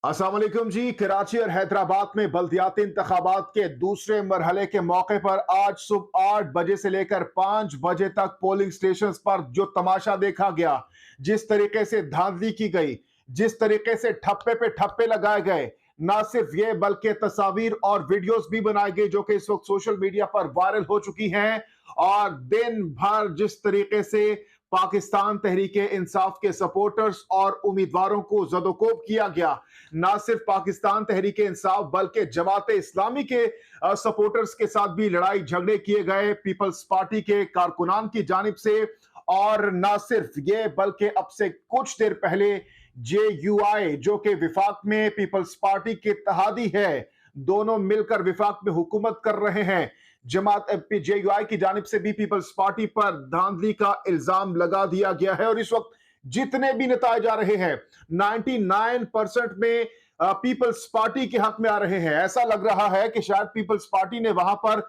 अस्सलाम वालेकुम जी। कराची और हैदराबाद में बल्दियाती इंतखाबात के दूसरे मरहले के मौके पर आज सुबह 8 बजे से लेकर 5 बजे तक पोलिंग स्टेशन पर जो तमाशा देखा गया, जिस तरीके से धांधली की गई, जिस तरीके से ठप्पे पे ठप्पे लगाए गए, ना सिर्फ ये बल्कि तस्वीर और वीडियोस भी बनाई गई जो कि इस वक्त सोशल मीडिया पर वायरल हो चुकी हैं। और दिन भर जिस तरीके से पाकिस्तान तहरीके इंसाफ के सपोर्टर्स और उम्मीदवारों को जदोकोब किया गया, ना सिर्फ पाकिस्तान तहरीके इंसाफ बल्कि जमात इस्लामी के सपोर्टर्स के साथ भी लड़ाई झगड़े किए गए पीपल्स पार्टी के कारकुनान की जानिब से। और ना सिर्फ ये बल्कि अब से कुछ देर पहले JUI जो कि विफाक में पीपल्स पार्टी के इत्तेहादी है, दोनों मिलकर विफाक में हुकूमत कर रहे हैं। जमात JUI की जानिब से भी पीपल्स पार्टी पर धांधली का इल्जाम लगा दिया गया है। और इस वक्त जितने भी नताए जा रहे हैं 99% में पीपल्स पार्टी के हक में आ रहे हैं। ऐसा लग रहा है कि शायद पीपल्स पार्टी ने वहां पर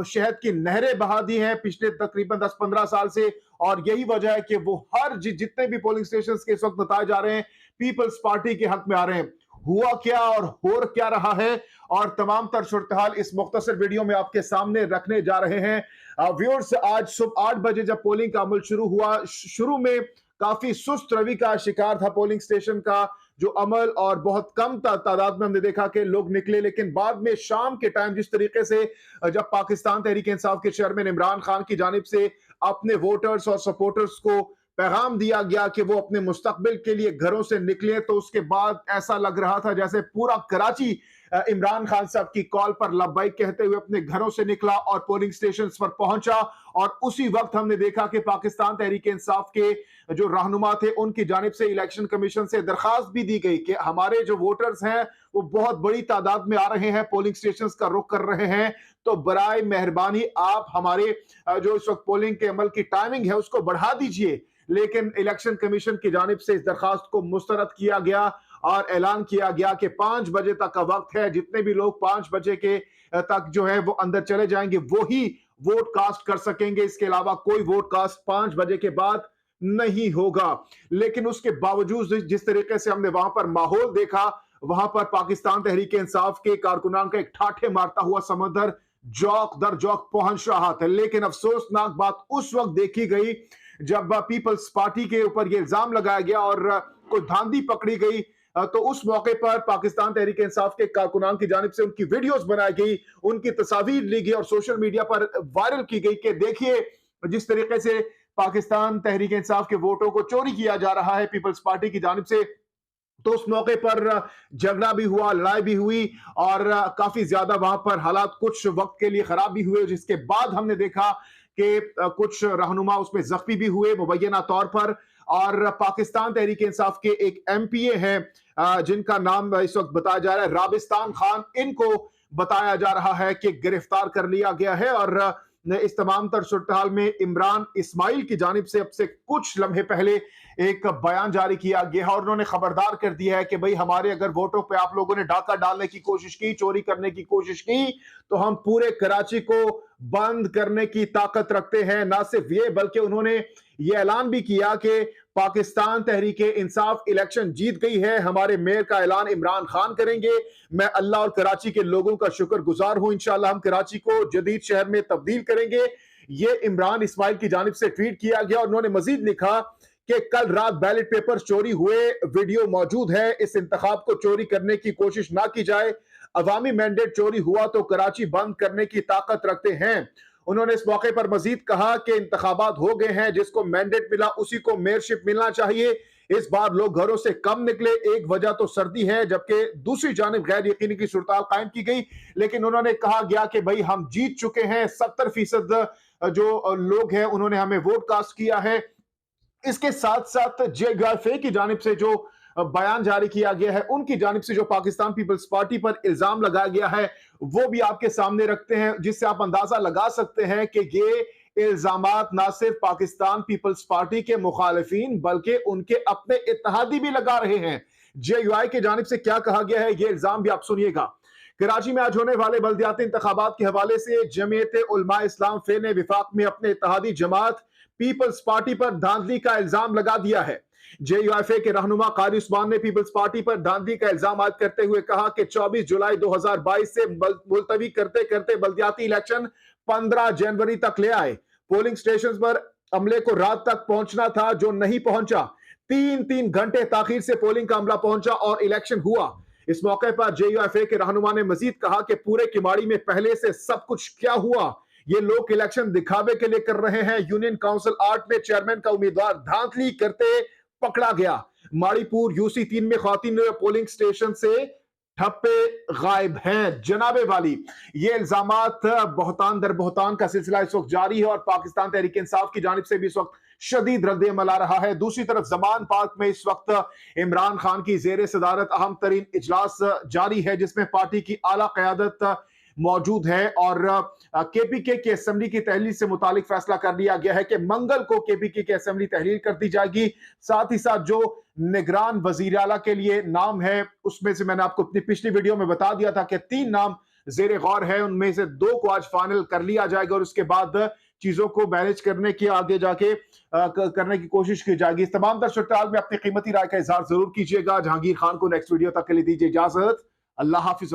शहद की नहरें बहा दी हैं पिछले तकरीबन 10-15 साल से। और यही वजह है कि वो हर जितने भी पोलिंग स्टेशन के इस वक्त नताए जा रहे हैं पीपल्स पार्टी के हक में आ रहे हैं। हुआ क्या और हो क्या रहा है और तमाम तर सूरत-ए-हाल इस मुख्तसर वीडियो में आपके सामने रखने जा रहे हैं। व्यूअर्स, आज सुबह 8 बजे जब पोलिंग का अमल शुरू हुआ, शुरू में काफी सुस्त रवि का शिकार था पोलिंग स्टेशन का जो अमल, और बहुत कम तादाद में हमने देखा कि लोग निकले। लेकिन बाद में शाम के टाइम जिस तरीके से जब पाकिस्तान तहरीक इंसाफ के चेयरमैन इमरान खान की जानिब से अपने वोटर्स और सपोर्टर्स को पैगाम दिया गया कि वो अपने मुस्तकबिल के लिए घरों से निकले, तो उसके बाद ऐसा लग रहा था जैसे पूरा कराची इमरान खान साहब की कॉल पर लब्बैक कहते हुए अपने घरों से निकला और पोलिंग स्टेशन पर पहुंचा। और उसी वक्त हमने देखा कि पाकिस्तान तहरीक इंसाफ के जो रहनुमा थे उनकी जानिब से इलेक्शन कमीशन से दरखास्त भी दी गई कि हमारे जो वोटर्स हैं वो बहुत बड़ी तादाद में आ रहे हैं, पोलिंग स्टेशन का रुख कर रहे हैं, तो बराए मेहरबानी आप हमारे जो इस वक्त पोलिंग के अमल की टाइमिंग है उसको बढ़ा दीजिए। लेकिन इलेक्शन कमीशन की जानिब से इस दरखास्त को मुस्तरद किया गया और ऐलान किया गया कि 5 बजे तक का वक्त है। जितने भी लोग 5 बजे के तक जो है वो अंदर चले जाएंगे वो ही वोट कास्ट कर सकेंगे। इसके अलावा कोई वोट कास्ट 5 बजे के बाद नहीं होगा। लेकिन उसके बावजूद जिस तरीके से हमने वहां पर माहौल देखा, वहां पर पाकिस्तान तहरीक इंसाफ के कारकुनान का एक ठाठे मारता हुआ समंदर जौक दर जौक पहुंच रहा था। लेकिन अफसोसनाक बात उस वक्त देखी गई जब पीपल्स पार्टी के ऊपर यह इल्जाम लगाया गया और कोई धांधली पकड़ी गई, तो उस मौके पर पाकिस्तान तहरीक इंसाफ के कारकुनान की जानिब से उनकी वीडियोस बनाई गई, उनकी तस्वीर ली गई और सोशल मीडिया पर वायरल की गई कि देखिए जिस तरीके से पाकिस्तान तहरीक इंसाफ के वोटों को चोरी किया जा रहा है पीपल्स पार्टी की जानिब से। तो उस मौके पर झगड़ा भी हुआ, लड़ाई भी हुई और काफी ज्यादा वहां पर हालात कुछ वक्त के लिए खराब भी हुए, जिसके बाद हमने देखा कि कुछ रहनुमा उसमें जख्मी भी हुए मुबैना तौर पर। और पाकिस्तान तहरीक इंसाफ के एक MPA हैं जिनका नाम इस वक्त बताया जा रहा है राबिस्तान खान, इनको बताया जा रहा है कि गिरफ्तार कर लिया गया है। और इस तमाम तर सूरत-ए-हाल में इमरान इस्माइल की जानिब से अब से कुछ लम्हे पहले एक बयान जारी किया गया है और उन्होंने खबरदार कर दिया है कि भाई हमारे अगर वोटों पे आप लोगों ने डाका डालने की कोशिश की, चोरी करने की कोशिश की, तो हम पूरे कराची को बंद करने की ताकत रखते हैं। ना सिर्फ ये बल्कि उन्होंने ये ऐलान भी किया कि पाकिस्तान तहरीके इंसाफ इलेक्शन जीत गई है, हमारे मेयर का ऐलान इमरान खान करेंगे। मैं अल्लाह और कराची के लोगों का शुक्रगुजार हूं, इंशाअल्लाह हम कराची को जदीद शहर में तब्दील करेंगे। ये इमरान इस्माइल की जानिब से ट्वीट किया गया और उन्होंने मजीद लिखा कि कल रात बैलेट पेपर चोरी हुए, वीडियो मौजूद है, इस इंतखाब को चोरी करने की कोशिश ना की जाए। अवामी मैंडेट चोरी हुआ तो कराची बंद करने की ताकत रखते हैं। उन्होंने इस मौके पर मजीद कहा कि इंतखाबात हो गए हैं, जिसको मैंडेट मिला उसी को मेयरशिप मिलना चाहिए। इस बार लोग घरों से कम निकले, एक वजह तो सर्दी है, जबकि दूसरी जानिब गैर यकीनी की सूरत कायम की गई। लेकिन उन्होंने कहा गया कि भाई हम जीत चुके हैं, 70% जो लोग हैं उन्होंने हमें वोट कास्ट किया है। इसके साथ साथ JUI की जानिब से जो बयान जारी किया गया है, उनकी जानिब से जो पाकिस्तान पीपल्स पार्टी पर इल्जाम लगाया गया है वो भी आपके सामने रखते हैं, जिससे आप अंदाजा लगा सकते हैं कि ये इल्जामात ना सिर्फ पाकिस्तान पीपल्स पार्टी के मुखालिफिन बल्कि उनके अपने इत्तेहादी भी लगा रहे हैं। JUI की जानिब से क्या कहा गया है ये इल्जाम भी आप सुनिएगा। कराची में आज होने वाले बल्दियाती इंतखाबात के हवाले से जमीयत उलमा इस्लाम फे ने विफाक में अपने इत्तेहादी जमात पीपल्स पार्टी पर धांधली का इल्जाम लगा दिया है। जेयूएफए के रहनुमा कादी उस्मान ने पीपल्स पार्टी पर धांधली का इल्जाम आयद करते हुए कहा कि 24 जुलाई 2022 से मुलतवी करते करते बल्दियाती इलेक्शन 15 जनवरी तक ले आए। पोलिंग स्टेशन पर अमले को रात तक पहुंचना था, जो नहीं पहुंचा। 3-3 घंटे ताखीर से पोलिंग का अमला पहुंचा और इलेक्शन हुआ। इस मौके पर जेयूएफए के रहनुमा ने मजीद कहा कि पूरे किमाड़ी में पहले से सब कुछ क्या हुआ, ये लोग इलेक्शन दिखावे के लिए कर रहे हैं। यूनियन काउंसिल 8 में चेयरमैन का उम्मीदवार धांधली करते पकड़ा गया। माड़ीपुर यूसी 3 में खातिन पोलिंग स्टेशन से ठप्पे गायब हैं। जनाबे वाली, ये इल्जामात बहुतान दर बहुतान का सिलसिला इस वक्त जारी है और पाकिस्तान तहरीक इंसाफ की जानिब से भी इस वक्त शदीद रद्द-ए-अमल आ रहा है। दूसरी तरफ जमान पार्क में इस वक्त इमरान खान की जेर सदारत अहम तरीन इजलास जारी है, जिसमें पार्टी की आला क़यादत मौजूद है और केपीके की असेंबली की तहलील से मुतालिक फैसला कर लिया गया है कि मंगल को केपीके की असेंबली तहलील कर दी जाएगी। साथ ही साथ जो निगरान वजीर आला के लिए नाम है, उसमें से मैंने आपको अपनी पिछली वीडियो में बता दिया था कि 3 नाम जेर गौर है, उनमें से 2 को आज फाइनल कर लिया जाएगा और उसके बाद चीजों को मैनेज करने की आगे जाके करने की कोशिश की जाएगी। इस तमाम सूरत में अपनी कीमती राय का इजहार जरूर कीजिएगा। जहांगीर खान को नेक्स्ट वीडियो तक के लिए दीजिए इजाजत। अल्लाह हाफिज।